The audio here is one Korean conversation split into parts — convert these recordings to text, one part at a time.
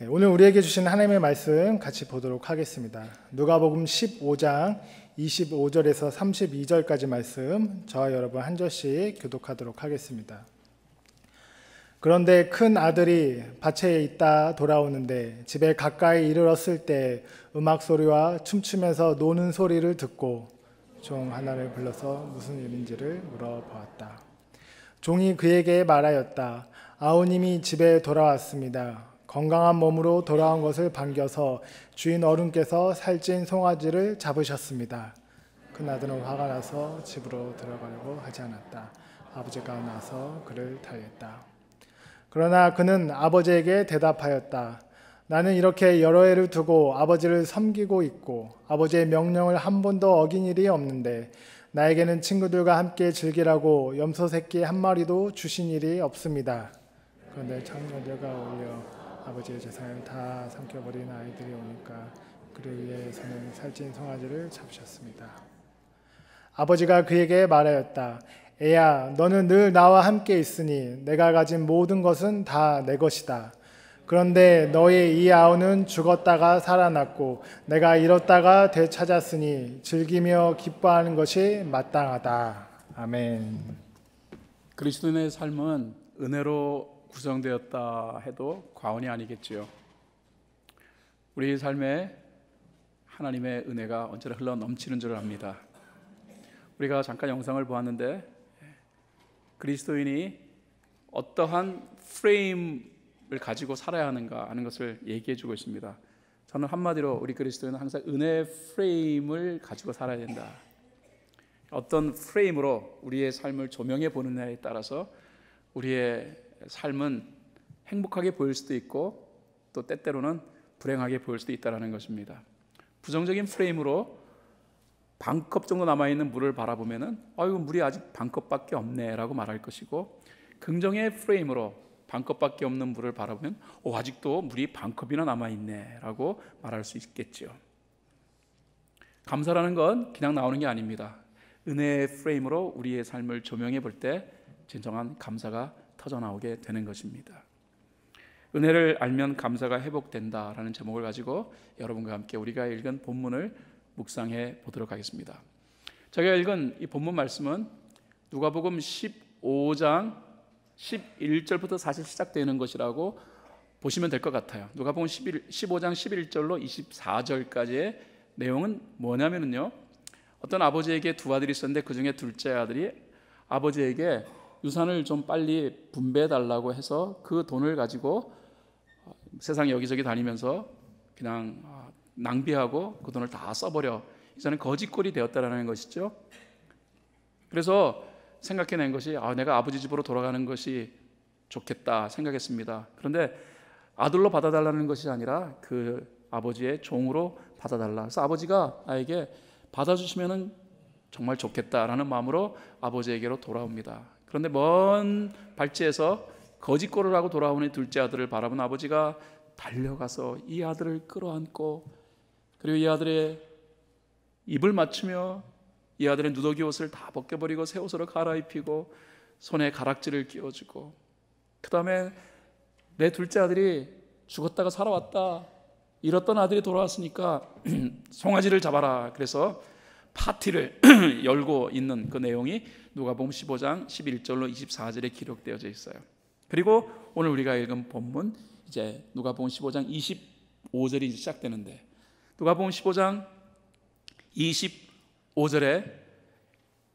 오늘 우리에게 주신 하나님의 말씀 같이 보도록 하겠습니다. 누가복음 15장 25절에서 32절까지 말씀 저와 여러분 한 절씩 교독하도록 하겠습니다. 그런데 큰 아들이 밭에 있다 돌아오는데 집에 가까이 이르렀을 때 음악 소리와 춤추면서 노는 소리를 듣고 종 하나를 불러서 무슨 일인지를 물어보았다. 종이 그에게 말하였다. 아우님이 집에 돌아왔습니다. 건강한 몸으로 돌아온 것을 반겨서 주인 어른께서 살찐 송아지를 잡으셨습니다. 큰아들은 화가 나서 집으로 들어가려고 하지 않았다. 아버지가 나서 그를 달랬다. 그러나 그는 아버지에게 대답하였다. 나는 이렇게 여러 해를 두고 아버지를 섬기고 있고 아버지의 명령을 한 번도 어긴 일이 없는데 나에게는 친구들과 함께 즐기라고 염소 새끼 한 마리도 주신 일이 없습니다. 그런데 청년들과 오히려 아버지의 재산을 다 삼켜버린 아이들이 오니까 그를 위해서는 살찐 송아지를 잡으셨습니다. 아버지가 그에게 말하였다. 애야, 너는 늘 나와 함께 있으니 내가 가진 모든 것은 다 내 것이다. 그런데 너의 이 아우는 죽었다가 살아났고 내가 잃었다가 되찾았으니 즐기며 기뻐하는 것이 마땅하다. 아멘. 그리스도인의 삶은 은혜로 구성되었다 해도 과언이 아니겠지요. 우리 삶에 하나님의 은혜가 언제나 흘러 넘치는 줄 압니다. 우리가 잠깐 영상을 보았는데 그리스도인이 어떠한 프레임을 가지고 살아야 하는가 하는 것을 얘기해 주고 있습니다. 저는 한마디로 우리 그리스도인은 항상 은혜의 프레임을 가지고 살아야 된다. 어떤 프레임으로 우리의 삶을 조명해 보느냐에 따라서 우리의 삶은 행복하게 보일 수도 있고 또 때때로는 불행하게 보일 수도 있다는 것입니다. 부정적인 프레임으로 반컵 정도 남아있는 물을 바라보면은 아이고 물이 아직 반컵밖에 없네 라고 말할 것이고, 긍정의 프레임으로 반컵밖에 없는 물을 바라보면 아직도 물이 반컵이나 남아있네 라고 말할 수 있겠죠. 감사라는 건 그냥 나오는 게 아닙니다. 은혜의 프레임으로 우리의 삶을 조명해 볼 때 진정한 감사가 터져나오게 되는 것입니다. 은혜를 알면 감사가 회복된다라는 제목을 가지고 여러분과 함께 우리가 읽은 본문을 묵상해 보도록 하겠습니다. 제가 읽은 이 본문 말씀은 누가복음 15장 11절부터 사실 시작되는 것이라고 보시면 될 것 같아요. 누가복음 15장 11절로 24절까지의 내용은 뭐냐면요, 어떤 아버지에게 두 아들이 있었는데 그 중에 둘째 아들이 아버지에게 유산을 좀 빨리 분배해 달라고 해서 그 돈을 가지고 세상 여기저기 다니면서 그냥 낭비하고 그 돈을 다 써버려 이제는 거지꼴이 되었다라는 것이죠. 그래서 생각해낸 것이 내가 아버지 집으로 돌아가는 것이 좋겠다 생각했습니다. 그런데 아들로 받아달라는 것이 아니라 그 아버지의 종으로 받아달라. 그래서 아버지가 나에게 받아주시면 정말 좋겠다라는 마음으로 아버지에게로 돌아옵니다. 그런데 먼 발치에서 거지꼴을 하고 돌아오는 둘째 아들을 바라본 아버지가 달려가서 이 아들을 끌어안고 그리고 이 아들의 입을 맞추며 이 아들의 누더기 옷을 다 벗겨버리고 새 옷으로 갈아입히고 손에 가락지를 끼워주고, 그 다음에 내 둘째 아들이 죽었다가 살아왔다, 잃었던 아들이 돌아왔으니까 송아지를 잡아라. 그래서 파티를 열고 있는 그 내용이 누가복음 15장 11절로 24절에 기록되어져 있어요. 그리고 오늘 우리가 읽은 본문 이제 누가복음 15장 25절이 시작되는데, 누가복음 15장 25절에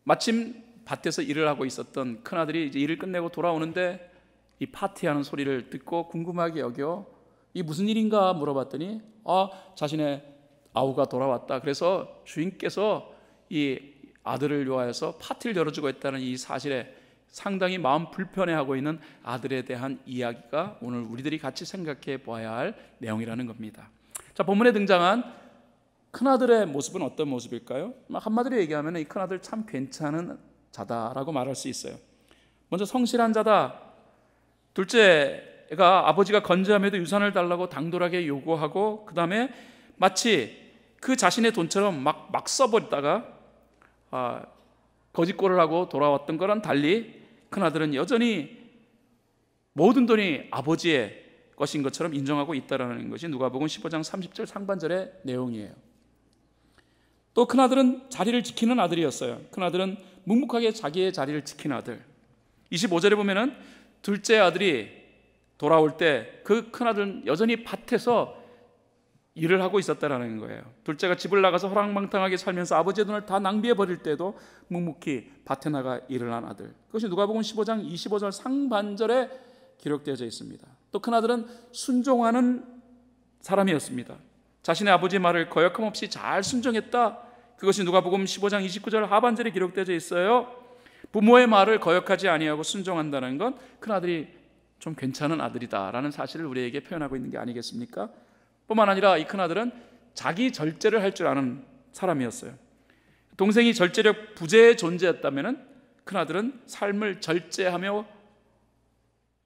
마침 밭에서 일을 하고 있었던 큰아들이 이제 일을 끝내고 돌아오는데 이 파티하는 소리를 듣고 궁금하게 여겨 이 무슨 일인가 물어봤더니 자신의 아우가 돌아왔다. 그래서 주인께서 이 아들을 위하여서 파티를 열어주고 있다는 이 사실에 상당히 마음 불편해하고 있는 아들에 대한 이야기가 오늘 우리들이 같이 생각해 보아야 할 내용이라는 겁니다. 자, 본문에 등장한 큰아들의 모습은 어떤 모습일까요? 한마디로 얘기하면 이 큰아들 참 괜찮은 자다라고 말할 수 있어요. 먼저 성실한 자다. 둘째가 아버지가 건재함에도 유산을 달라고 당돌하게 요구하고, 그 다음에 마치 그 자신의 돈처럼 막 써버리다가 거짓골을 하고 돌아왔던 거랑 달리 큰아들은 여전히 모든 돈이 아버지의 것인 것처럼 인정하고 있다라는 것이 누가복음 15장 30절 상반절의 내용이에요. 또 큰아들은 자리를 지키는 아들이었어요. 큰아들은 묵묵하게 자기의 자리를 지키는 아들. 25절에 보면은 둘째 아들이 돌아올 때 그 큰아들은 여전히 밭에서 일을 하고 있었다라는 거예요. 둘째가 집을 나가서 호랑방탕하게 살면서 아버지의 돈을 다 낭비해 버릴 때도 묵묵히 밭에 나가 일을 한 아들. 그것이 누가복음 15장 25절 상반절에 기록되어져 있습니다. 또 큰아들은 순종하는 사람이었습니다. 자신의 아버지의 말을 거역함 없이 잘 순종했다. 그것이 누가복음 15장 29절 하반절에 기록되어져 있어요. 부모의 말을 거역하지 아니하고 순종한다는 건 큰아들이 좀 괜찮은 아들이다라는 사실을 우리에게 표현하고 있는 게 아니겠습니까? 뿐만 아니라 이 큰아들은 자기 절제를 할 줄 아는 사람이었어요. 동생이 절제력 부재의 존재였다면 큰아들은 삶을 절제하며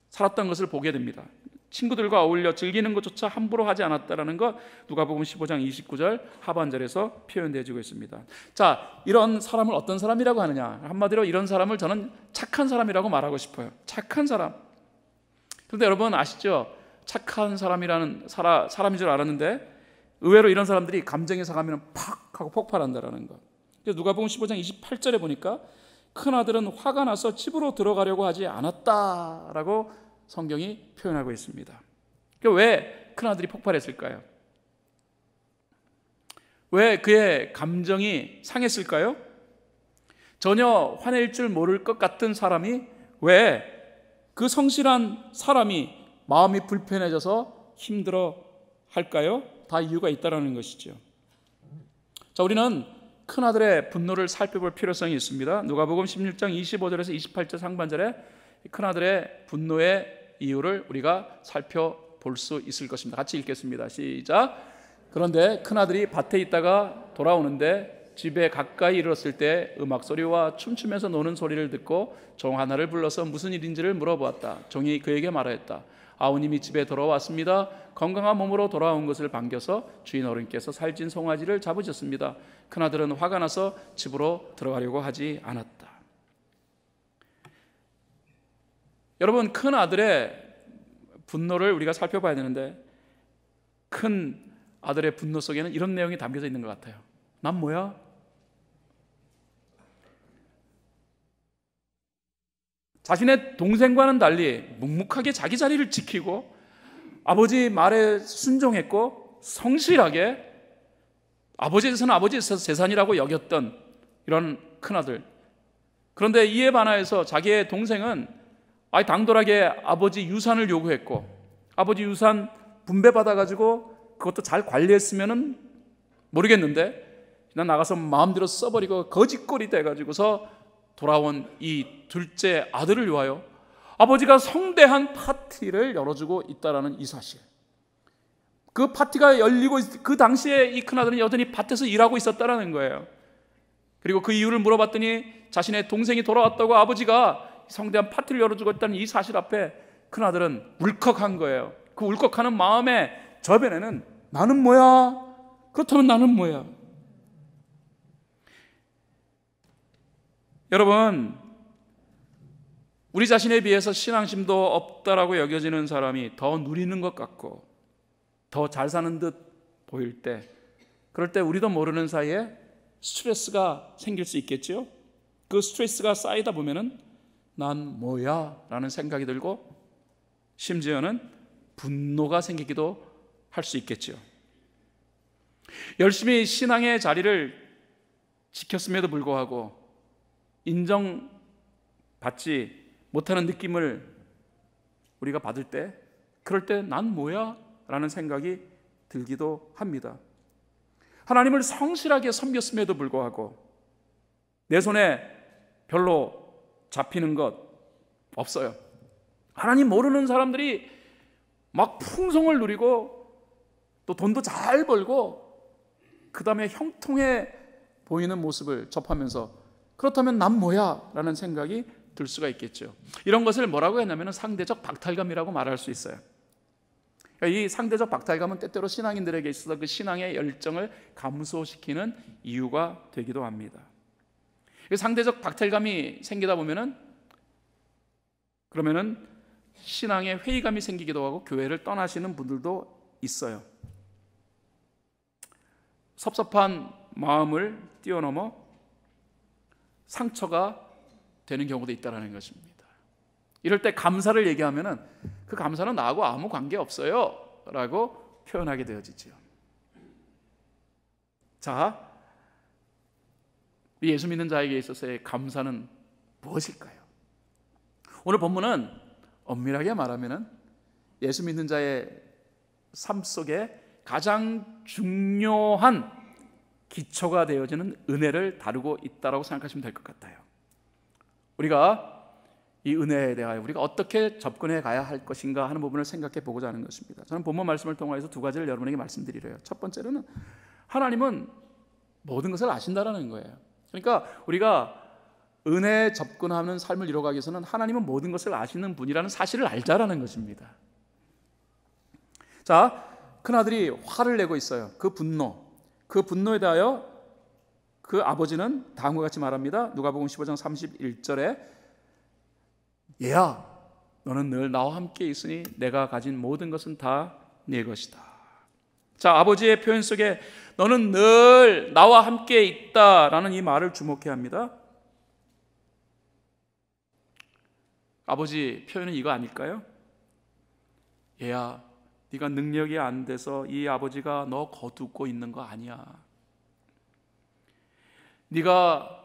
살았던 것을 보게 됩니다. 친구들과 어울려 즐기는 것조차 함부로 하지 않았다라는 것 누가복음 15장 29절 하반절에서 표현되어지고 있습니다. 자, 이런 사람을 어떤 사람이라고 하느냐? 한마디로 이런 사람을 저는 착한 사람이라고 말하고 싶어요. 착한 사람. 그런데 여러분 아시죠? 착한 사람이라는 사람인 줄 알았는데 의외로 이런 사람들이 감정에 상하면 팍 하고 폭발한다라는 것. 그래서 누가복음 15장 28절에 보니까 큰아들은 화가 나서 집으로 들어가려고 하지 않았다라고 성경이 표현하고 있습니다. 왜 큰아들이 폭발했을까요? 왜 그의 감정이 상했을까요? 전혀 화낼 줄 모를 것 같은 사람이 왜 그 성실한 사람이 마음이 불편해져서 힘들어 할까요? 다 이유가 있다는 것이죠. 자, 우리는 큰아들의 분노를 살펴볼 필요성이 있습니다. 누가복음 16장 25절에서 28절 상반절에 큰아들의 분노의 이유를 우리가 살펴볼 수 있을 것입니다. 같이 읽겠습니다. 시작. 그런데 큰아들이 밭에 있다가 돌아오는데 집에 가까이 이르렀을 때 음악 소리와 춤추면서 노는 소리를 듣고 종 하나를 불러서 무슨 일인지를 물어보았다. 종이 그에게 말하였다. 아우님이 집에 돌아왔습니다. 건강한 몸으로 돌아온 것을 반겨서 주인 어른께서 살찐 송아지를 잡으셨습니다. 큰아들은 화가 나서 집으로 들어가려고 하지 않았다. 여러분, 큰아들의 분노를 우리가 살펴봐야 되는데 큰 아들의 분노 속에는 이런 내용이 담겨져 있는 것 같아요. 난 뭐야? 자신의 동생과는 달리 묵묵하게 자기 자리를 지키고 아버지 말에 순종했고 성실하게 아버지에 대해서는 아버지의 재산이라고 여겼던 이런 큰아들. 그런데 이에 반하여서 자기의 동생은 당돌하게 아버지 유산을 요구했고 아버지 유산 분배받아가지고 그것도 잘 관리했으면은 모르겠는데 그냥 나가서 마음대로 써버리고 거지꼴이 돼가지고서 돌아온 이 둘째 아들을 위하여 아버지가 성대한 파티를 열어주고 있다라는 이 사실. 그 파티가 열리고 그 당시에 이 큰아들은 여전히 밭에서 일하고 있었다라는 거예요. 그리고 그 이유를 물어봤더니 자신의 동생이 돌아왔다고 아버지가 성대한 파티를 열어주고 있다는 이 사실 앞에 큰아들은 울컥한 거예요. 그 울컥하는 마음의 저변에는 나는 뭐야? 그렇다면 나는 뭐야? 여러분, 우리 자신에 비해서 신앙심도 없다라고 여겨지는 사람이 더 누리는 것 같고 더 잘 사는 듯 보일 때, 그럴 때 우리도 모르는 사이에 스트레스가 생길 수 있겠죠. 그 스트레스가 쌓이다 보면은 난 뭐야? 라는 생각이 들고 심지어는 분노가 생기기도 할 수 있겠죠. 열심히 신앙의 자리를 지켰음에도 불구하고 인정받지 못하는 느낌을 우리가 받을 때, 그럴 때 난 뭐야? 라는 생각이 들기도 합니다. 하나님을 성실하게 섬겼음에도 불구하고 내 손에 별로 잡히는 것 없어요. 하나님 모르는 사람들이 막 풍성을 누리고 또 돈도 잘 벌고 그 다음에 형통해 보이는 모습을 접하면서 그렇다면 난 뭐야? 라는 생각이 들 수가 있겠죠. 이런 것을 뭐라고 했냐면 상대적 박탈감이라고 말할 수 있어요. 이 상대적 박탈감은 때때로 신앙인들에게 있어서 그 신앙의 열정을 감소시키는 이유가 되기도 합니다. 상대적 박탈감이 생기다 보면은 그러면은 신앙에 회의감이 생기기도 하고 교회를 떠나시는 분들도 있어요. 섭섭한 마음을 뛰어넘어 상처가 되는 경우도 있다는 것입니다. 이럴 때 감사를 얘기하면은 그 감사는 나하고 아무 관계 없어요 라고 표현하게 되어지죠. 자, 예수 믿는 자에게 있어서의 감사는 무엇일까요? 오늘 본문은 엄밀하게 말하면은 예수 믿는 자의 삶 속에 가장 중요한 기초가 되어지는 은혜를 다루고 있다고 생각하시면 될 것 같아요. 우리가 이 은혜에 대하여 우리가 어떻게 접근해 가야 할 것인가 하는 부분을 생각해 보고자 하는 것입니다. 저는 본문 말씀을 통해서 두 가지를 여러분에게 말씀드리려요. 첫 번째로는 하나님은 모든 것을 아신다라는 거예요. 그러니까 우리가 은혜에 접근하는 삶을 이루어가기 위해서는 하나님은 모든 것을 아시는 분이라는 사실을 알자라는 것입니다. 자, 큰아들이 화를 내고 있어요. 그 분노에 대하여 그 아버지는 다음과 같이 말합니다. 누가복음 15장 31절에 얘야, 너는 늘 나와 함께 있으니 내가 가진 모든 것은 다 네 것이다. 자, 아버지의 표현 속에 너는 늘 나와 함께 있다라는 이 말을 주목해야 합니다. 아버지 표현은 이거 아닐까요? 얘야, 네가 능력이 안 돼서 이 아버지가 너 거두고 있는 거 아니야. 네가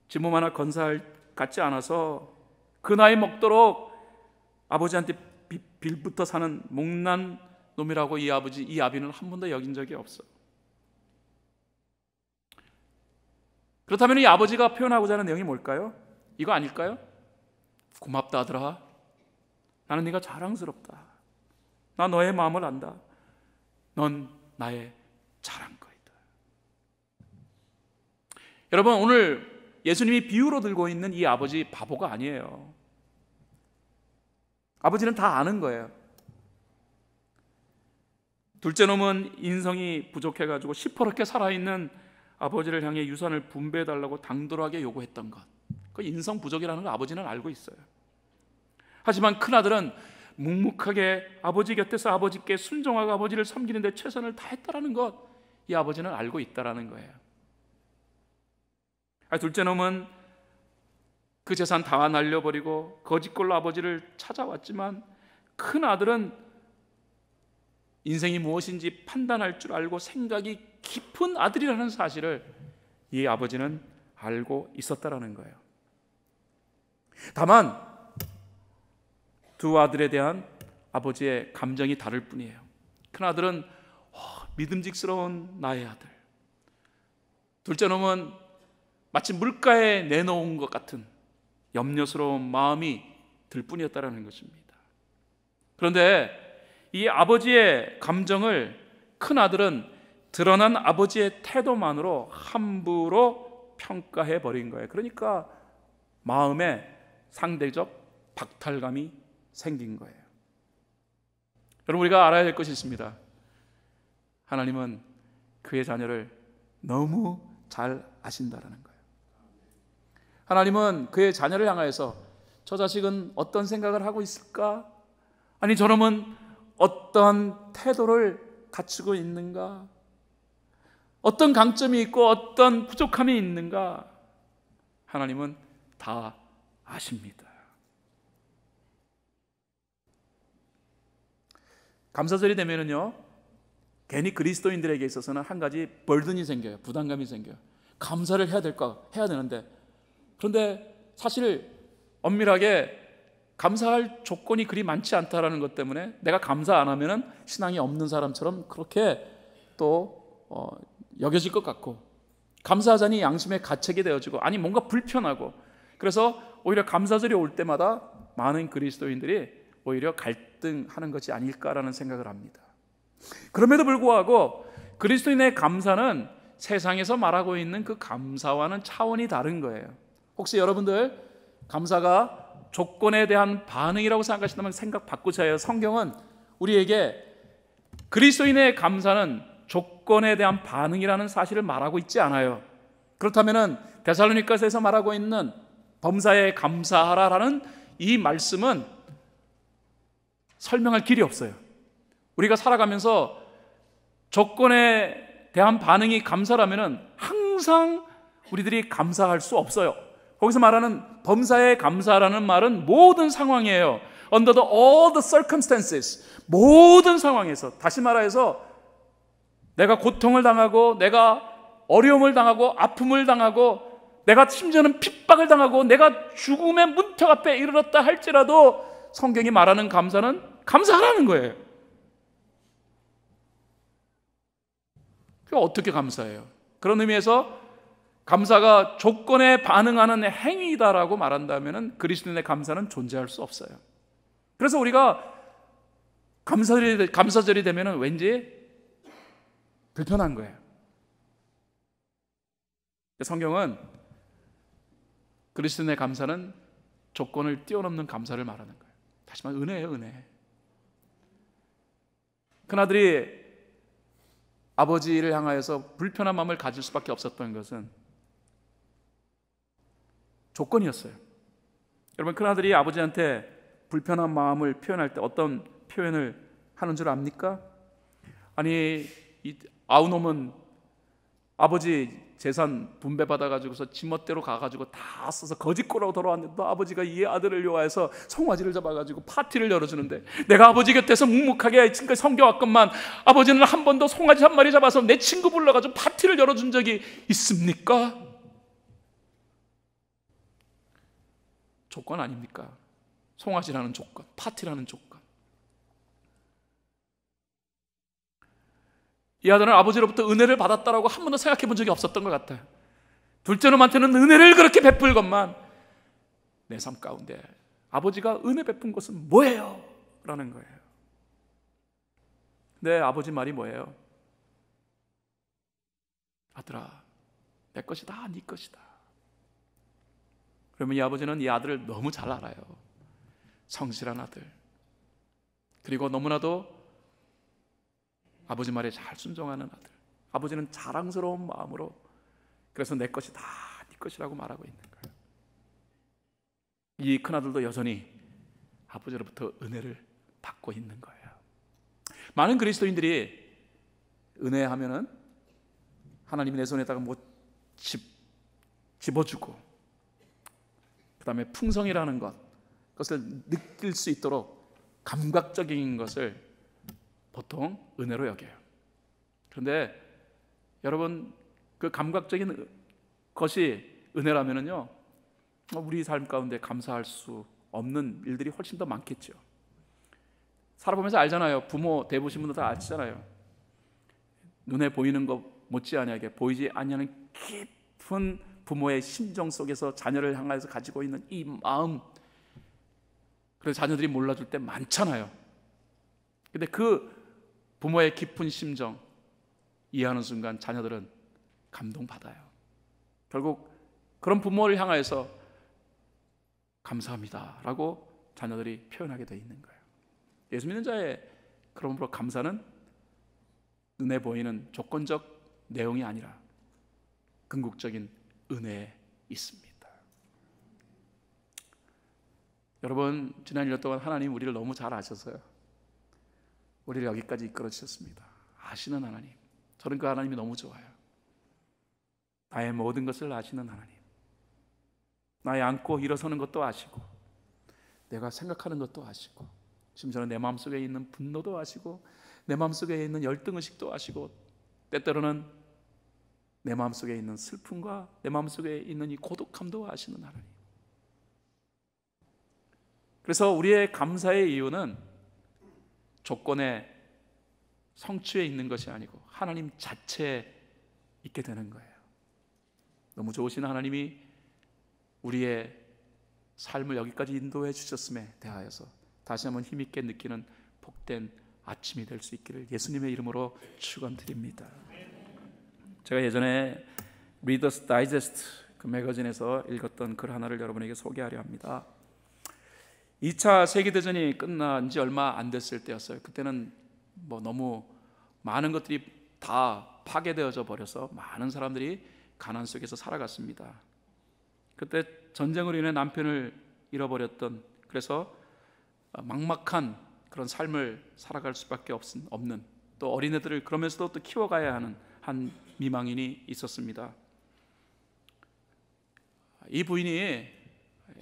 지몸 하나 건사할 같지 않아서 그 나이 먹도록 아버지한테 빌부터 사는 못난 놈이라고 이 아비는 한 번도 여긴 적이 없어. 그렇다면 이 아버지가 표현하고자 하는 내용이 뭘까요? 이거 아닐까요? 고맙다 아들아, 나는 네가 자랑스럽다. 나 너의 마음을 안다. 넌 나의 자랑거리다. 여러분, 오늘 예수님이 비유로 들고 있는 이 아버지 바보가 아니에요. 아버지는 다 아는 거예요. 둘째 놈은 인성이 부족해가지고 시퍼렇게 살아있는 아버지를 향해 유산을 분배해달라고 당돌하게 요구했던 것, 그 인성 부족이라는 걸 아버지는 알고 있어요. 하지만 큰아들은 묵묵하게 아버지 곁에서 아버지께 순종하고 아버지를 섬기는 데 최선을 다했다라는 것, 이 아버지는 알고 있다라는 거예요. 둘째 놈은 그 재산 다 날려버리고 거짓골로 아버지를 찾아왔지만 큰아들은 인생이 무엇인지 판단할 줄 알고 생각이 깊은 아들이라는 사실을 이 아버지는 알고 있었다라는 거예요. 다만 두 아들에 대한 아버지의 감정이 다를 뿐이에요. 큰아들은 믿음직스러운 나의 아들, 둘째 놈은 마치 물가에 내놓은 것 같은 염려스러운 마음이 들 뿐이었다라는 것입니다. 그런데 이 아버지의 감정을 큰아들은 드러난 아버지의 태도만으로 함부로 평가해 버린 거예요. 그러니까 마음에 상대적 박탈감이 생긴 거예요. 여러분, 우리가 알아야 될 것이 있습니다. 하나님은 그의 자녀를 너무 잘 아신다라는 거예요. 하나님은 그의 자녀를 향하여서 저 자식은 어떤 생각을 하고 있을까? 아니, 저놈은 어떤 태도를 갖추고 있는가? 어떤 강점이 있고 어떤 부족함이 있는가? 하나님은 다 아십니다. 감사절이 되면은요, 괜히 그리스도인들에게 있어서는 한 가지 벌든이 생겨요. 부담감이 생겨요. 감사를 해야 되는데, 그런데 사실 엄밀하게 감사할 조건이 그리 많지 않다라는 것 때문에 내가 감사 안 하면은 신앙이 없는 사람처럼 그렇게 또 여겨질 것 같고, 감사하자니 양심에 가책이 되어지고, 아니 뭔가 불편하고, 그래서 오히려 감사절이 올 때마다 많은 그리스도인들이 오히려 갈등하는 것이 아닐까라는 생각을 합니다. 그럼에도 불구하고 그리스도인의 감사는 세상에서 말하고 있는 그 감사와는 차원이 다른 거예요. 혹시 여러분들 감사가 조건에 대한 반응이라고 생각하신다면 생각 바꾸셔야 해요. 성경은 우리에게 그리스도인의 감사는 조건에 대한 반응이라는 사실을 말하고 있지 않아요. 그렇다면 데살로니가서에서 말하고 있는 범사에 감사하라라는 이 말씀은 설명할 길이 없어요. 우리가 살아가면서 조건에 대한 반응이 감사라면 항상 우리들이 감사할 수 없어요. 거기서 말하는 범사에 감사라는 말은 모든 상황이에요. Under all the circumstances, 모든 상황에서, 다시 말해서 내가 고통을 당하고, 내가 어려움을 당하고, 아픔을 당하고, 내가 심지어는 핍박을 당하고, 내가 죽음의 문턱 앞에 이르렀다 할지라도 성경이 말하는 감사는 감사하라는 거예요. 어떻게 감사해요? 그런 의미에서 감사가 조건에 반응하는 행위다라고 말한다면 그리스도인의 감사는 존재할 수 없어요. 그래서 우리가 감사절이 되면 왠지 불편한 거예요. 성경은 그리스도인의 감사는 조건을 뛰어넘는 감사를 말하는 거예요. 다시 말해 은혜예요, 은혜. 큰아들이 아버지를 향하여서 불편한 마음을 가질 수밖에 없었던 것은 조건이었어요. 여러분, 큰아들이 아버지한테 불편한 마음을 표현할 때 어떤 표현을 하는 줄 압니까? 아니, 이 아우놈은 아버지 재산 분배받아가지고서 지멋대로 가가지고 다 써서 거짓고라고 돌아왔는데 너 아버지가 이 아들을 요하여서 송아지를 잡아가지고 파티를 열어주는데 내가 아버지 곁에서 묵묵하게 지금까지 섬겨왔건만 아버지는 한 번도 송아지 한 마리 잡아서 내 친구 불러가지고 파티를 열어준 적이 있습니까? 조건 아닙니까? 송아지라는 조건, 파티라는 조건. 이 아들은 아버지로부터 은혜를 받았다라고 한 번도 생각해 본 적이 없었던 것 같아요. 둘째 놈한테는 은혜를 그렇게 베풀건만 내 삶 가운데 아버지가 은혜 베푼 것은 뭐예요? 라는 거예요. 내 아버지 말이 뭐예요? 아들아, 내 것이 다 네 것이다. 그러면 이 아버지는 이 아들을 너무 잘 알아요. 성실한 아들, 그리고 너무나도 아버지 말에 잘 순종하는 아들. 아버지는 자랑스러운 마음으로 그래서 내 것이 다 네 것이라고 말하고 있는 거예요. 이 큰아들도 여전히 아버지로부터 은혜를 받고 있는 거예요. 많은 그리스도인들이 은혜하면은 하나님이 내 손에다가 뭐 집어주고 그 다음에 풍성이라는 그것을 느낄 수 있도록 감각적인 것을 보통 은혜로 여겨요. 그런데 여러분, 그 감각적인 것이 은혜라면은요, 우리 삶 가운데 감사할 수 없는 일들이 훨씬 더 많겠죠. 살아보면서 알잖아요. 부모 대보신 분들 다 아시잖아요. 눈에 보이는 것 못지않게 보이지 아니하는 깊은 부모의 심정 속에서 자녀를 향하여서 가지고 있는 이 마음, 그래서 자녀들이 몰라줄 때 많잖아요. 근데 그 부모의 깊은 심정 이해하는 순간 자녀들은 감동받아요. 결국 그런 부모를 향하여서 감사합니다 라고 자녀들이 표현하게 되어 있는 거예요. 예수 믿는 자의 그러므로 감사는 눈에 보이는 조건적 내용이 아니라 궁극적인 은혜에 있습니다. 여러분, 지난 1년 동안 하나님 우리를 너무 잘 아셔서요, 우리를 여기까지 이끌어 주셨습니다. 아시는 하나님, 저는 그 하나님이 너무 좋아요. 나의 모든 것을 아시는 하나님, 나의 앉고 일어서는 것도 아시고 내가 생각하는 것도 아시고 심지어는 내 마음속에 있는 분노도 아시고 내 마음속에 있는 열등의식도 아시고 때때로는 내 마음속에 있는 슬픔과 내 마음속에 있는 이 고독함도 아시는 하나님. 그래서 우리의 감사의 이유는 조건의 성취에 있는 것이 아니고 하나님 자체에 있게 되는 거예요. 너무 좋으신 하나님이 우리의 삶을 여기까지 인도해 주셨음에 대하여서 다시 한번 힘있게 느끼는 복된 아침이 될 수 있기를 예수님의 이름으로 축원드립니다. 제가 예전에 리더스 다이제스트 그 매거진에서 읽었던 글 하나를 여러분에게 소개하려 합니다. 2차 세계대전이 끝난 지 얼마 안 됐을 때였어요. 그때는 뭐 너무 많은 것들이 다 파괴되어져 버려서 많은 사람들이 가난 속에서 살아갔습니다. 그때 전쟁으로 인해 남편을 잃어버렸던, 그래서 막막한 그런 삶을 살아갈 수밖에 없는, 또 어린애들을 그러면서도 또 키워가야 하는 한 미망인이 있었습니다. 이 부인이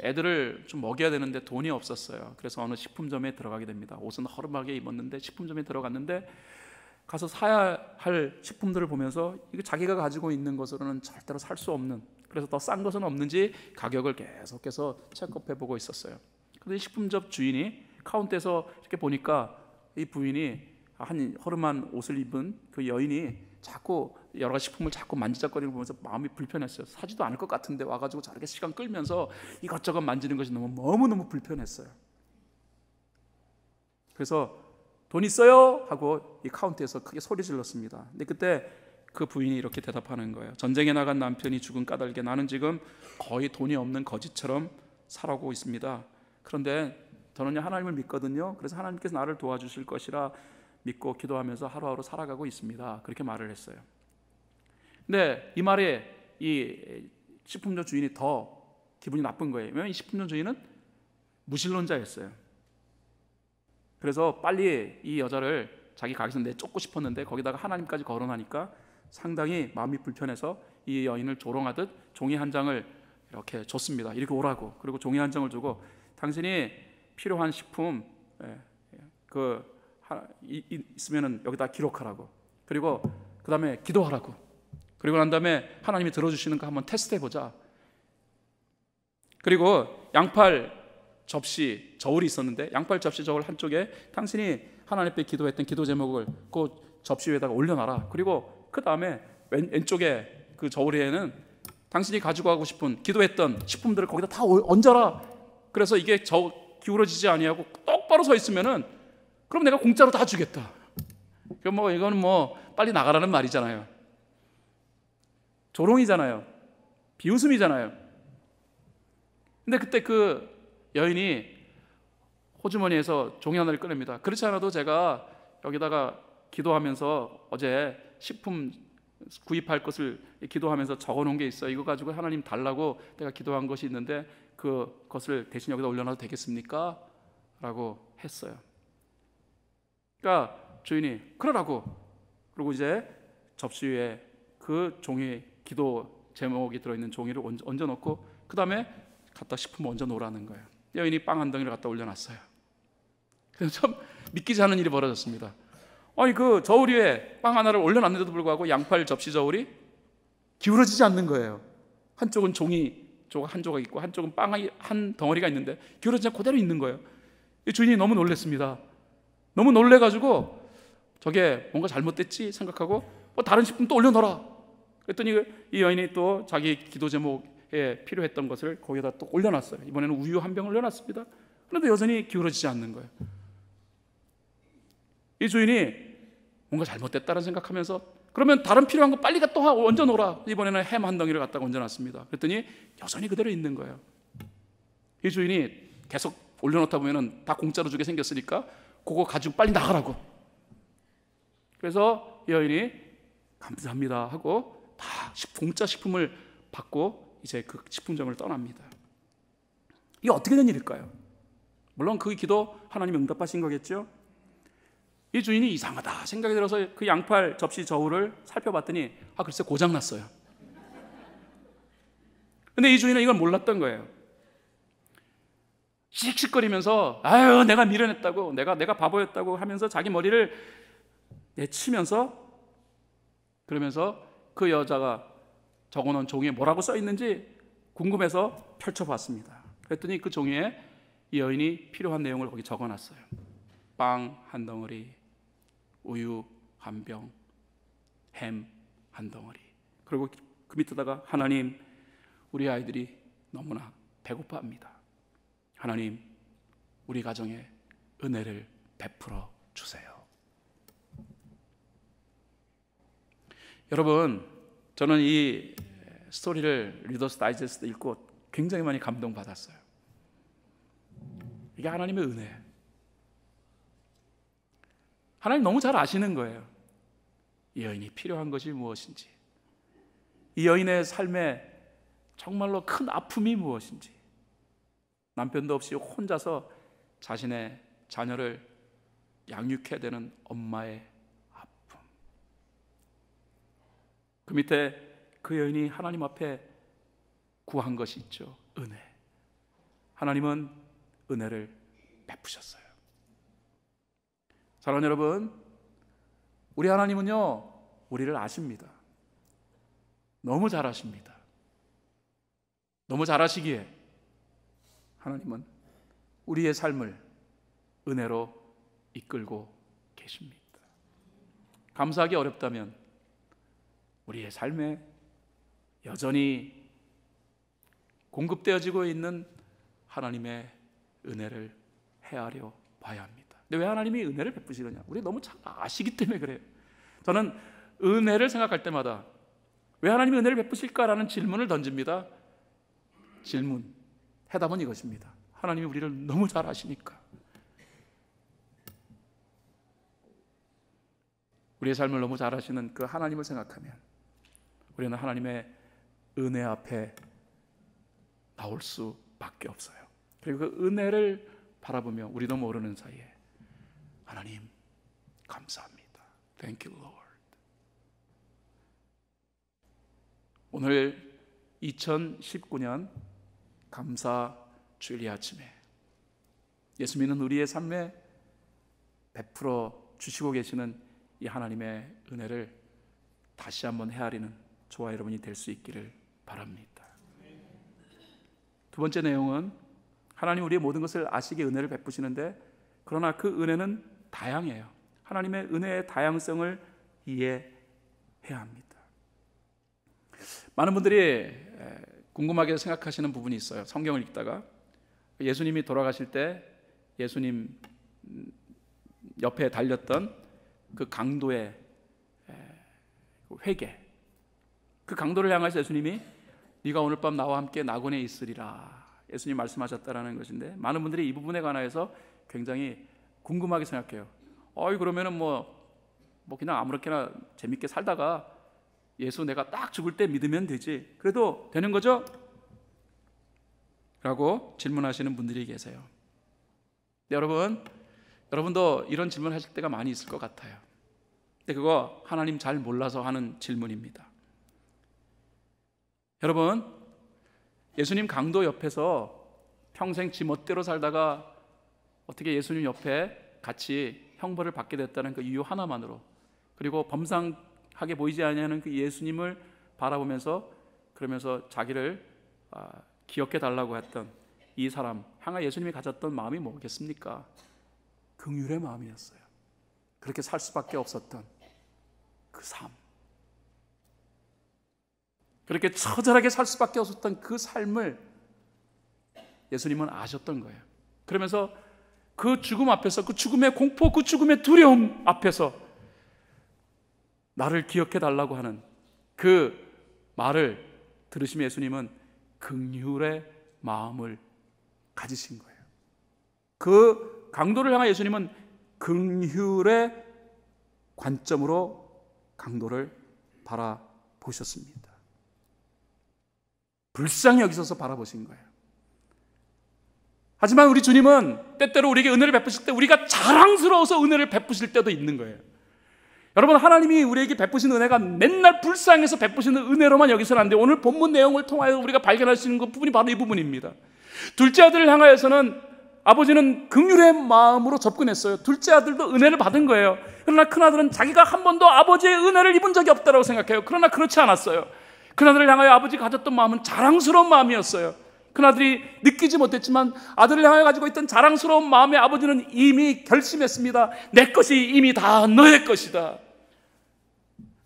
애들을 좀 먹여야 되는데 돈이 없었어요. 그래서 어느 식품점에 들어가게 됩니다. 옷은 허름하게 입었는데 식품점에 들어갔는데 가서 사야 할 식품들을 보면서 이거 자기가 가지고 있는 것으로는 절대로 살 수 없는, 그래서 더 싼 것은 없는지 가격을 계속해서 체크해 보고 있었어요. 그런데 식품점 주인이 카운터에서 이렇게 보니까 이 부인이 한 허름한 옷을 입은 그 여인이 자꾸 여러 가지 식품을 자꾸 만지작거리는 걸 보면서 마음이 불편했어요. 사지도 않을 것 같은데 와가지고 저렇게 시간 끌면서 이것저것 만지는 것이 너무너무 불편했어요. 그래서 돈 있어요? 하고 이 카운터에서 크게 소리 질렀습니다. 근데 그때 그 부인이 이렇게 대답하는 거예요. 전쟁에 나간 남편이 죽은 까닭에 나는 지금 거의 돈이 없는 거지처럼 살아오고 있습니다. 그런데 저는요 하나님을 믿거든요. 그래서 하나님께서 나를 도와주실 것이라 믿고 기도하면서 하루하루 살아가고 있습니다. 그렇게 말을 했어요. 근데 이 말에 이 식품점 주인이 더 기분이 나쁜 거예요. 왜냐하면 이 식품점 주인은 무신론자였어요. 그래서 빨리 이 여자를 자기 가게에서 내쫓고 싶었는데 거기다가 하나님까지 거론하니까 상당히 마음이 불편해서 이 여인을 조롱하듯 종이 한 장을 이렇게 줬습니다. 이렇게 오라고. 그리고 종이 한 장을 주고 당신이 필요한 식품 있으면은 여기다 기록하라고. 그리고 그 다음에 기도하라고. 그리고 난 다음에 하나님이 들어주시는 거 한번 테스트해 보자. 그리고 양팔 접시 저울이 있었는데 양팔 접시 저울 한쪽에 당신이 하나님 앞에 기도했던 기도 제목을 그 접시 위에다가 올려놔라. 그리고 그 다음에 왼쪽에 그 저울 위에는 당신이 가지고 가고 싶은 기도했던 식품들을 거기다 다 얹어라. 그래서 이게 기울어지지 아니하고 똑바로 서 있으면은 그럼 내가 공짜로 다 주겠다. 그럼 이거는 빨리 나가라는 말이잖아요. 조롱이잖아요. 비웃음이잖아요. 근데 그때 그 여인이 호주머니에서 종이 하나를 꺼냅니다. 그렇지 않아도 제가 여기다가 기도하면서 어제 식품 구입할 것을 기도하면서 적어놓은 게 있어요. 이거 가지고 하나님 달라고 내가 기도한 것이 있는데 그것을 대신 여기다 올려놔도 되겠습니까? 라고 했어요. 그러니까 주인이 그러라고. 그리고 이제 접시 위에 그 종이 기도 제목이 들어있는 종이를 얹어놓고 그 다음에 갖다 식품 얹어 놓으라는 거예요. 여인이 빵 한 덩이를 갖다 올려놨어요. 그래서 참 믿기지 않는 일이 벌어졌습니다. 아니 그 저울 위에 빵 하나를 올려놨는데도 불구하고 양팔 접시 저울이 기울어지지 않는 거예요. 한쪽은 종이 한 조각 있고 한쪽은 빵 한 덩어리가 있는데 기울어지지 않고 그대로 있는 거예요. 이 주인이 너무 놀랐습니다. 너무 놀래가지고 저게 뭔가 잘못됐지 생각하고 다른 식품 또 올려놓으라. 그랬더니 이 여인이 또 자기 기도 제목에 필요했던 것을 거기에다 또 올려놨어요. 이번에는 우유 한 병을 올려놨습니다. 그런데 여전히 기울어지지 않는 거예요. 이 주인이 뭔가 잘못됐다는 생각하면서 그러면 다른 필요한 거 빨리 또 얹어놓으라. 이번에는 햄 한 덩이를 갖다가 얹어놨습니다. 그랬더니 여전히 그대로 있는 거예요. 이 주인이 계속 올려놓다 보면 다 공짜로 주게 생겼으니까 그거 가지고 빨리 나가라고. 그래서 이 여인이 감사합니다 하고 다 공짜 식품을 받고 이제 그 식품점을 떠납니다. 이게 어떻게 된 일일까요? 물론 그 기도 하나님이 응답하신 거겠죠. 이 주인이 이상하다 생각이 들어서 그 양팔 접시 저울을 살펴봤더니 글쎄 고장났어요. 근데 이 주인은 이걸 몰랐던 거예요. 씩씩거리면서 아유 내가 미련했다고 내가 바보였다고 하면서 자기 머리를 내치면서 그러면서 그 여자가 적어놓은 종이에 뭐라고 써있는지 궁금해서 펼쳐봤습니다. 그랬더니 그 종이에 이 여인이 필요한 내용을 거기 적어놨어요. 빵 한 덩어리, 우유 한 병, 햄 한 덩어리. 그리고 그 밑에다가 하나님 우리 아이들이 너무나 배고파합니다. 하나님 우리 가정에 은혜를 베풀어 주세요. 여러분 저는 이 스토리를 리더스 다이제스트 읽고 굉장히 많이 감동받았어요. 이게 하나님의 은혜. 하나님 너무 잘 아시는 거예요. 이 여인이 필요한 것이 무엇인지, 이 여인의 삶에 정말로 큰 아픔이 무엇인지, 남편도 없이 혼자서 자신의 자녀를 양육해야 되는 엄마의 아픔. 그 밑에 그 여인이 하나님 앞에 구한 것이 있죠. 은혜. 하나님은 은혜를 베푸셨어요. 사랑하는 여러분, 우리 하나님은요, 우리를 아십니다. 너무 잘 아십니다. 너무 잘 아시기에 하나님은 우리의 삶을 은혜로 이끌고 계십니다. 감사하기 어렵다면 우리의 삶에 여전히 공급되어지고 있는 하나님의 은혜를 헤아려 봐야 합니다. 근데 왜 하나님이 은혜를 베푸시느냐? 우리 너무 잘 아시기 때문에 그래요. 저는 은혜를 생각할 때마다 왜 하나님이 은혜를 베푸실까라는 질문을 던집니다. 해답은 이것입니다. 하나님이 우리를 너무 잘 아시니까. 우리의 삶을 너무 잘 아시는 그 하나님을 생각하면 우리는 하나님의 은혜 앞에 나올 수밖에 없어요. 그리고 그 은혜를 바라보며 우리도 모르는 사이에 하나님 감사합니다. Thank you, Lord. 오늘 2019년 감사 주일의 아침에 예수 믿는 우리의 삶에 베풀어 주시고 계시는 이 하나님의 은혜를 다시 한번 헤아리는 저와 여러분이 될 수 있기를 바랍니다. 두 번째 내용은 하나님 우리의 모든 것을 아시기에 은혜를 베푸시는데 그러나 그 은혜는 다양해요. 하나님의 은혜의 다양성을 이해해야 합니다. 많은 분들이 궁금하게 생각하시는 부분이 있어요. 성경을 읽다가 예수님이 돌아가실 때 예수님 옆에 달렸던 그 강도의 회개, 그 강도를 향해서 예수님이 네가 오늘 밤 나와 함께 낙원에 있으리라 예수님 말씀하셨다라는 것인데 많은 분들이 이 부분에 관해서 굉장히 궁금하게 생각해요. 그러면은 뭐 그냥 아무렇게나 재밌게 살다가 예수 내가 딱 죽을 때 믿으면 되지, 그래도 되는 거죠? 라고 질문하시는 분들이 계세요. 네, 여러분도 이런 질문 하실 때가 많이 있을 것 같아요. 근데 그거 하나님 잘 몰라서 하는 질문입니다. 여러분, 예수님 강도 옆에서 평생 지 멋대로 살다가 어떻게 예수님 옆에 같이 형벌을 받게 됐다는 그 이유 하나만으로, 그리고 범상하게 보이지 않냐는 그 예수님을 바라보면서 그러면서 자기를 기억해 달라고 했던 이 사람 향하 예수님이 가졌던 마음이 뭐겠습니까? 긍휼의 마음이었어요. 그렇게 살 수밖에 없었던 그 삶, 그렇게 처절하게 살 수밖에 없었던 그 삶을 예수님은 아셨던 거예요. 그러면서 그 죽음 앞에서, 그 죽음의 공포, 그 죽음의 두려움 앞에서 나를 기억해 달라고 하는 그 말을 들으시면 예수님은 긍휼의 마음을 가지신 거예요. 그 강도를 향한 예수님은 긍휼의 관점으로 강도를 바라보셨습니다. 불쌍히 여기셔서 바라보신 거예요. 하지만 우리 주님은 때때로 우리에게 은혜를 베푸실 때 우리가 자랑스러워서 은혜를 베푸실 때도 있는 거예요. 여러분, 하나님이 우리에게 베푸신 은혜가 맨날 불쌍해서 베푸시는 은혜로만 여기서는 안 돼요. 오늘 본문 내용을 통하여 우리가 발견할 수 있는 그 부분이 바로 이 부분입니다. 둘째 아들을 향하여서는 아버지는 긍휼의 마음으로 접근했어요. 둘째 아들도 은혜를 받은 거예요. 그러나 큰아들은 자기가 한 번도 아버지의 은혜를 입은 적이 없다고 생각해요. 그러나 그렇지 않았어요. 큰아들을 향하여 아버지가 가졌던 마음은 자랑스러운 마음이었어요. 큰아들이 느끼지 못했지만 아들을 향하여 가지고 있던 자랑스러운 마음에 아버지는 이미 결심했습니다. 내 것이 이미 다 너의 것이다.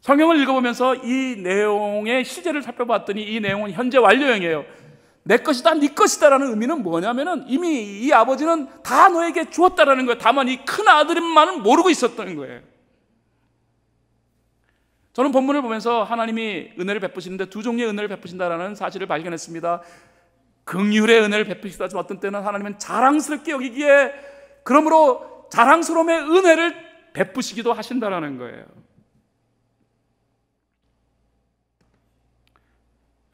성경을 읽어보면서 이 내용의 시제를 살펴봤더니 이 내용은 현재 완료형이에요. 내 것이다, 네 것이다라는 의미는 뭐냐면은 이미 이 아버지는 다 너에게 주었다라는 거예요. 다만 이 큰 아들만은 모르고 있었던 거예요. 저는 본문을 보면서 하나님이 은혜를 베푸시는데 두 종류의 은혜를 베푸신다라는 사실을 발견했습니다. 긍휼의 은혜를 베푸시다. 어떤 때는 하나님은 자랑스럽게 여기기에 그러므로 자랑스러움의 은혜를 베푸시기도 하신다라는 거예요.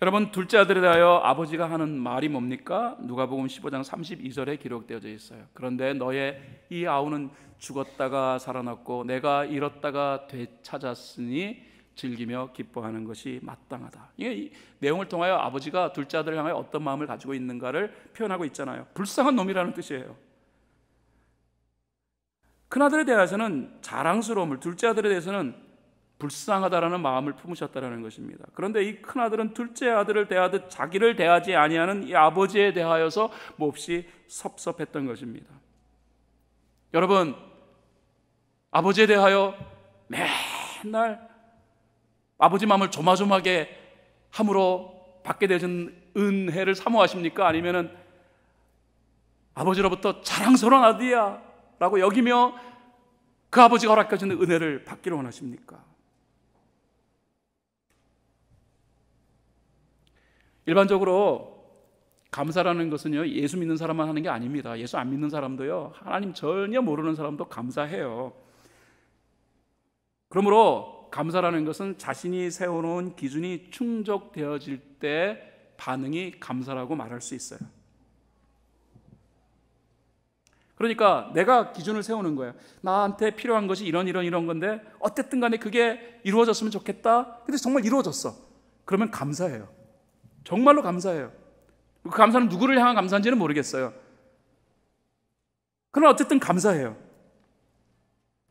여러분, 둘째 아들에 대하여 아버지가 하는 말이 뭡니까? 누가복음 15장 32절에 기록되어져 있어요. 그런데 너의 이 아우는 죽었다가 살아났고 내가 잃었다가 되찾았으니 즐기며 기뻐하는 것이 마땅하다. 이 내용을 통하여 아버지가 둘째 아들을 향하여 어떤 마음을 가지고 있는가를 표현하고 있잖아요. 불쌍한 놈이라는 뜻이에요. 큰아들에 대해서는 자랑스러움을, 둘째 아들에 대해서는 불쌍하다라는 마음을 품으셨다라는 것입니다. 그런데 이 큰아들은 둘째 아들을 대하듯 자기를 대하지 아니하는 이 아버지에 대하여서 몹시 섭섭했던 것입니다. 여러분, 아버지에 대하여 맨날 아버지 마음을 조마조마하게 함으로 받게 되신 은혜를 사모하십니까? 아니면은 아버지로부터 자랑스러운 아들이야 라고 여기며 그 아버지가 허락하시는 은혜를 받기를 원하십니까? 일반적으로 감사라는 것은요, 예수 믿는 사람만 하는 게 아닙니다. 예수 안 믿는 사람도요, 하나님 전혀 모르는 사람도 감사해요. 그러므로 감사라는 것은 자신이 세워놓은 기준이 충족되어질 때 반응이 감사라고 말할 수 있어요. 그러니까 내가 기준을 세우는 거예요. 나한테 필요한 것이 이런 건데 어쨌든 간에 그게 이루어졌으면 좋겠다. 근데 정말 이루어졌어. 그러면 감사해요. 정말로 감사해요. 그 감사는 누구를 향한 감사인지는 모르겠어요. 그러나 어쨌든 감사해요.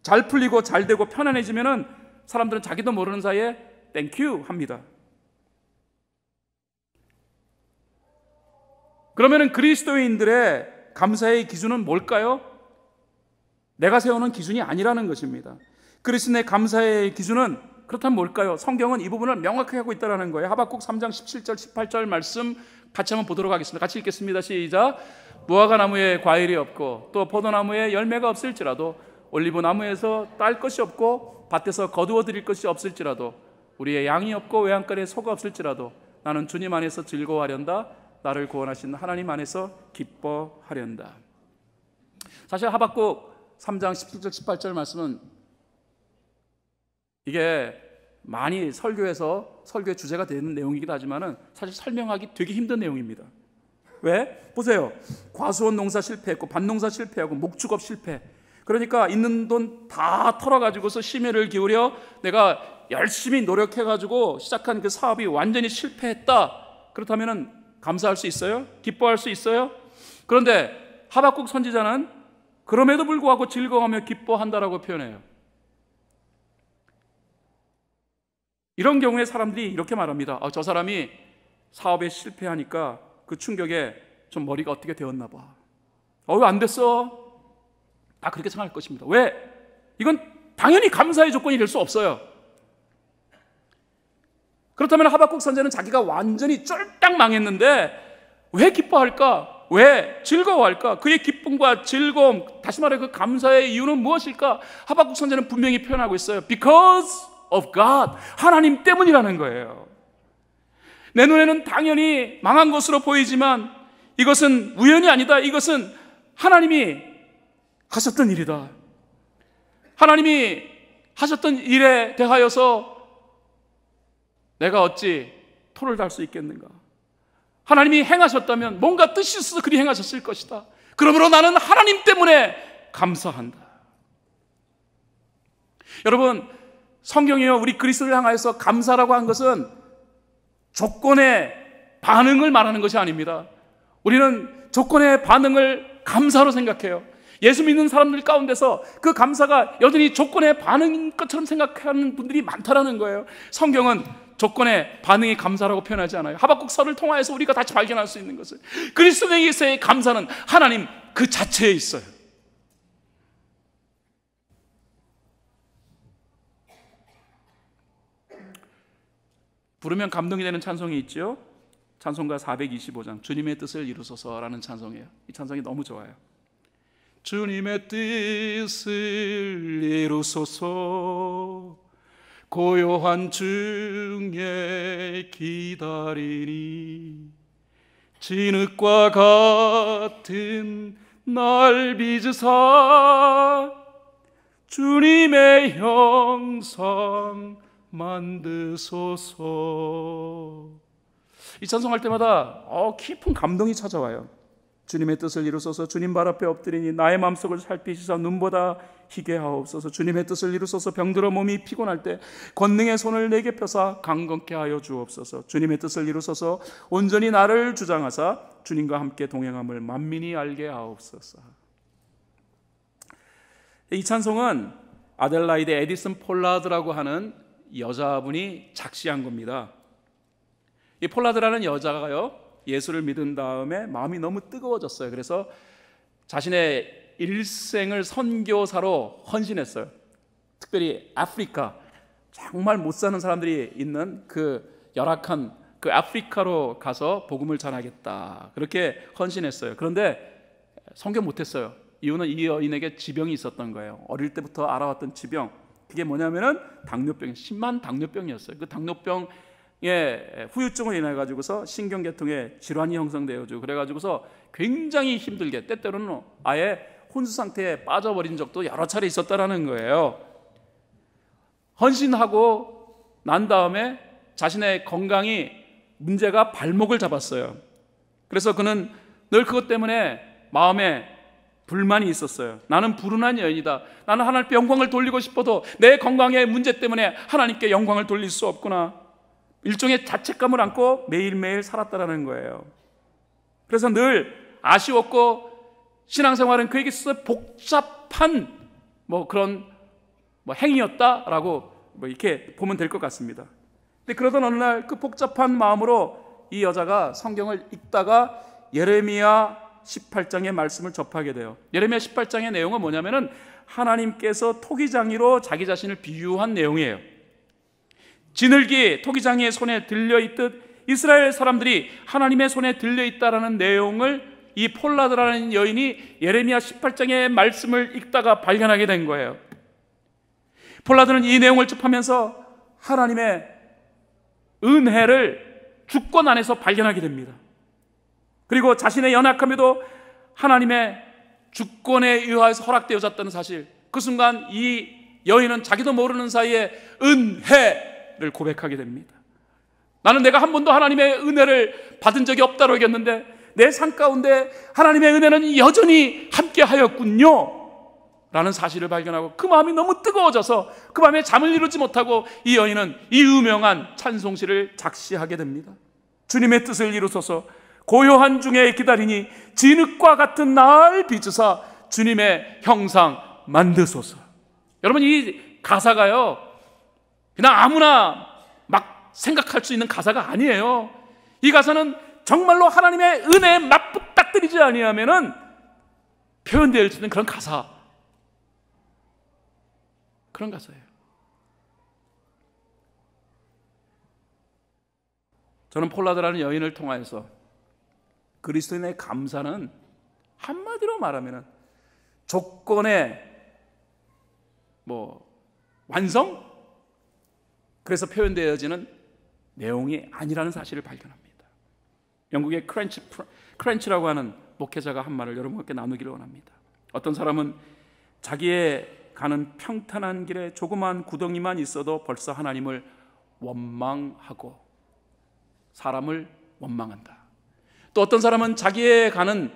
잘 풀리고 잘 되고 편안해지면은 사람들은 자기도 모르는 사이에 땡큐 합니다. 그러면은 그리스도인들의 감사의 기준은 뭘까요? 내가 세우는 기준이 아니라는 것입니다. 그리스도의 감사의 기준은 그렇다면 뭘까요? 성경은 이 부분을 명확하게 하고 있다는 거예요. 하박국 3장 17절 18절 말씀 같이 한번 보도록 하겠습니다. 같이 읽겠습니다. 시작. 무화과 나무에 과일이 없고 또 포도나무에 열매가 없을지라도 올리브 나무에서 딸 것이 없고 밭에서 거두어 드릴 것이 없을지라도 우리의 양이 없고 외양간에 소가 없을지라도 나는 주님 안에서 즐거워하련다. 나를 구원하신 하나님 안에서 기뻐하련다. 사실 하박국 3장 17절 18절 말씀은 이게 많이 설교에서 설교의 주제가 되는 내용이기도 하지만은 사실 설명하기 되게 힘든 내용입니다. 왜? 보세요. 과수원 농사 실패했고 밭농사 실패하고 목축업 실패. 그러니까 있는 돈 다 털어가지고서 심혈을 기울여 내가 열심히 노력해가지고 시작한 그 사업이 완전히 실패했다. 그렇다면은 감사할 수 있어요? 기뻐할 수 있어요? 그런데 하박국 선지자는 그럼에도 불구하고 즐거워하며 기뻐한다라고 표현해요. 이런 경우에 사람들이 이렇게 말합니다. 저 사람이 사업에 실패하니까 그 충격에 좀 머리가 어떻게 되었나 봐. 왜 안 됐어? 다 그렇게 생각할 것입니다. 왜? 이건 당연히 감사의 조건이 될 수 없어요. 그렇다면 하박국 선지자는 자기가 완전히 쫄딱 망했는데 왜 기뻐할까? 왜 즐거워할까? 그의 기쁨과 즐거움, 다시 말해 그 감사의 이유는 무엇일까? 하박국 선지자는 분명히 표현하고 있어요. Because of God. 하나님 때문이라는 거예요. 내 눈에는 당연히 망한 것으로 보이지만 이것은 우연이 아니다. 이것은 하나님이 하셨던 일이다. 하나님이 하셨던 일에 대하여서 내가 어찌 토를 달 수 있겠는가? 하나님이 행하셨다면 뭔가 뜻이 있어서 그리 행하셨을 것이다. 그러므로 나는 하나님 때문에 감사한다. 여러분, 성경이요, 우리 그리스도를 향하여서 감사라고 한 것은 조건의 반응을 말하는 것이 아닙니다. 우리는 조건의 반응을 감사로 생각해요. 예수 믿는 사람들 가운데서 그 감사가 여전히 조건의 반응인 것처럼 생각하는 분들이 많다라는 거예요. 성경은 조건의 반응이 감사라고 표현하지 않아요. 하박국서를 통하여서 우리가 다시 발견할 수 있는 것을, 그리스도에게서의 감사는 하나님 그 자체에 있어요. 부르면 감동이 되는 찬송이 있죠. 찬송가 425장 주님의 뜻을 이루소서라는 찬송이에요. 이 찬송이 너무 좋아요. 주님의 뜻을 이루소서 고요한 중에 기다리니 진흙과 같은 날 빚으사 주님의 형상 만드소서. 이 찬송할 때마다 깊은 감동이 찾아와요. 주님의 뜻을 이루소서. 주님 발 앞에 엎드리니 나의 마음속을 살피시사 눈보다 희게 하옵소서. 주님의 뜻을 이루소서. 병들어 몸이 피곤할 때 권능의 손을 내게 펴사 강건케 하여 주옵소서. 주님의 뜻을 이루소서. 온전히 나를 주장하사 주님과 함께 동행함을 만민이 알게 하옵소서. 이 찬송은 아델라이드 에디슨 폴라드라고 하는 여자분이 작시한 겁니다. 이 폴라드라는 여자가요, 예수를 믿은 다음에 마음이 너무 뜨거워졌어요. 그래서 자신의 일생을 선교사로 헌신했어요. 특별히 아프리카, 정말 못 사는 사람들이 있는 그 열악한 그 아프리카로 가서 복음을 전하겠다, 그렇게 헌신했어요. 그런데 선교 못했어요. 이유는 이 여인에게 지병이 있었던 거예요. 어릴 때부터 알아왔던 지병, 그게 뭐냐면은 당뇨병, 심한 당뇨병이었어요. 그 당뇨병 후유증으로 인해 가지고서 신경계통에 질환이 형성되어지고, 그래가지고서 굉장히 힘들게, 때때로는 아예 혼수 상태에 빠져버린 적도 여러 차례 있었다라는 거예요. 헌신하고 난 다음에 자신의 건강이 문제가 발목을 잡았어요. 그래서 그는 늘 그것 때문에 마음에 불만이 있었어요. 나는 불운한 여인이다. 나는 하나님께 영광을 돌리고 싶어도 내 건강의 문제 때문에 하나님께 영광을 돌릴 수 없구나. 일종의 자책감을 안고 매일매일 살았다라는 거예요. 그래서 늘 아쉬웠고, 신앙생활은 그에게 있어서 복잡한 그런 행위였다라고 이렇게 보면 될 것 같습니다. 근데 그러던 어느 날 그 복잡한 마음으로 이 여자가 성경을 읽다가 예레미야 18장의 말씀을 접하게 돼요. 예레미야 18장의 내용은 뭐냐면은 하나님께서 토기장이로 자기 자신을 비유한 내용이에요. 지늘기 토기장이의 손에 들려있듯 이스라엘 사람들이 하나님의 손에 들려있다라는 내용을 이 폴라드라는 여인이 예레미야 18장의 말씀을 읽다가 발견하게 된 거예요. 폴라드는 이 내용을 접하면서 하나님의 은혜를 주권 안에서 발견하게 됩니다. 그리고 자신의 연약함에도 하나님의 주권에 의하여서 허락되어졌다는 사실, 그 순간 이 여인은 자기도 모르는 사이에 은혜를 고백하게 됩니다. 나는 내가 한 번도 하나님의 은혜를 받은 적이 없다고 얘기했는데 내 삶 가운데 하나님의 은혜는 여전히 함께 하였군요 라는 사실을 발견하고, 그 마음이 너무 뜨거워져서 그 밤에 잠을 이루지 못하고 이 여인은 이 유명한 찬송시를 작시하게 됩니다. 주님의 뜻을 이루소서. 고요한 중에 기다리니 진흙과 같은 날 빚으사 주님의 형상 만드소서. 여러분, 이 가사가요 그냥 아무나 막 생각할 수 있는 가사가 아니에요. 이 가사는 정말로 하나님의 은혜에 맞붙닥뜨리지 아니하면은 표현될 수 있는 그런 가사, 그런 가사예요. 저는 폴라드라는 여인을 통하여서 그리스도인의 감사는 한마디로 말하면 조건의 완성? 그래서 표현되어지는 내용이 아니라는 사실을 발견합니다. 영국의 크렌치라고 하는 목회자가 한 말을 여러분과 함께 나누기를 원합니다. 어떤 사람은 자기의 가는 평탄한 길에 조그만 구덩이만 있어도 벌써 하나님을 원망하고 사람을 원망한다. 또 어떤 사람은 자기의 가는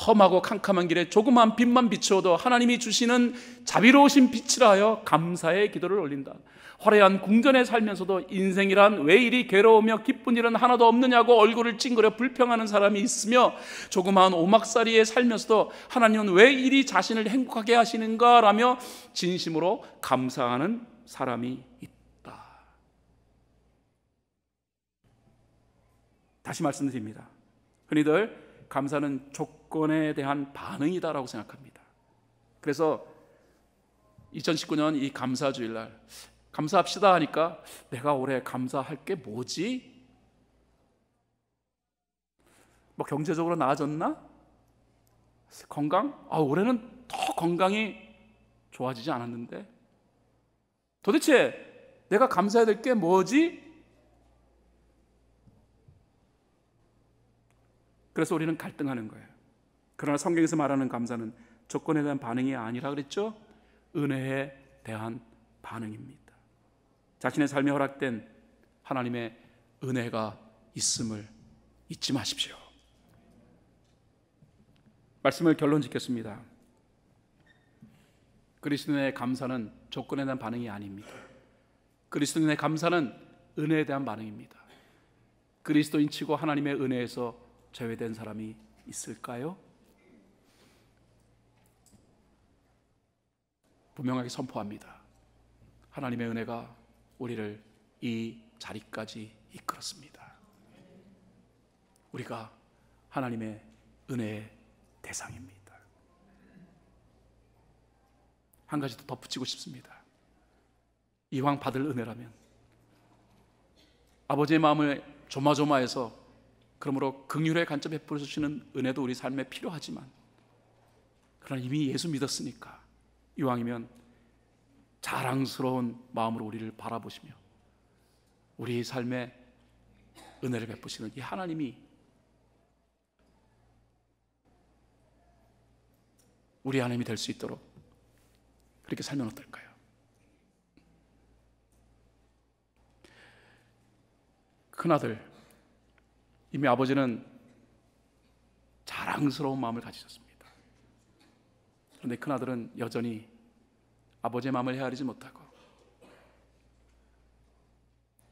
험하고 캄캄한 길에 조그만 빛만 비추어도 하나님이 주시는 자비로우신 빛이라 하여 감사의 기도를 올린다. 화려한 궁전에 살면서도 인생이란 왜 이리 괴로우며 기쁜 일은 하나도 없느냐고 얼굴을 찡그려 불평하는 사람이 있으며, 조그마한 오막살이에 살면서도 하나님은 왜 이리 자신을 행복하게 하시는가 라며 진심으로 감사하는 사람이 있다. 다시 말씀드립니다. 흔히들 감사는 조건에 대한 반응이다라고 생각합니다. 그래서 2019년 이 감사주일날 감사합시다 하니까 내가 올해 감사할 게 뭐지? 경제적으로 나아졌나? 건강? 올해는 더 건강이 좋아지지 않았는데 도대체 내가 감사해야 될 게 뭐지? 그래서 우리는 갈등하는 거예요. 그러나 성경에서 말하는 감사는 조건에 대한 반응이 아니라 그랬죠? 은혜에 대한 반응입니다. 자신의 삶에 허락된 하나님의 은혜가 있음을 잊지 마십시오. 말씀을 결론 짓겠습니다. 그리스도인의 감사는 조건에 대한 반응이 아닙니다. 그리스도인의 감사는 은혜에 대한 반응입니다. 그리스도인 치고 하나님의 은혜에서 제외된 사람이 있을까요? 분명하게 선포합니다. 하나님의 은혜가 우리를 이 자리까지 이끌었습니다. 우리가 하나님의 은혜의 대상입니다. 한 가지 더 덧붙이고 싶습니다. 이왕 받을 은혜라면 아버지의 마음을 조마조마해서 그러므로 긍휼의 간접 베풀어 주시는 은혜도 우리 삶에 필요하지만, 그러나 이미 예수 믿었으니까 이왕이면 자랑스러운 마음으로 우리를 바라보시며 우리 삶에 은혜를 베푸시는 이 하나님이 우리 하나님이 될 수 있도록 그렇게 살면 어떨까요? 큰아들, 이미 아버지는 자랑스러운 마음을 가지셨습니다. 그런데 큰아들은 여전히 아버지의 마음을 헤아리지 못하고,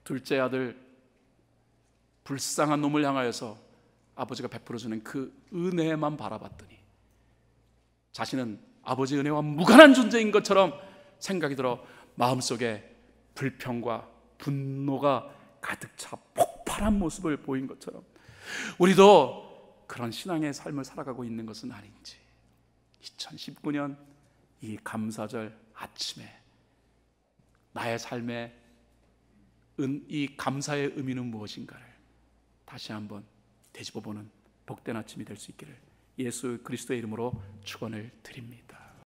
둘째 아들 불쌍한 놈을 향하여서 아버지가 베풀어주는 그 은혜만 바라봤더니 자신은 아버지의 은혜와 무관한 존재인 것처럼 생각이 들어 마음속에 불평과 분노가 가득 차 폭발한 모습을 보인 것처럼 우리도 그런 신앙의 삶을 살아가고 있는 것은 아닌지, 2019년 이 감사절 아침에 나의 삶에 이 감사의 의미는 무엇인가를 다시 한번 되짚어보는 복된 아침이 될 수 있기를 예수 그리스도의 이름으로 축원을 드립니다.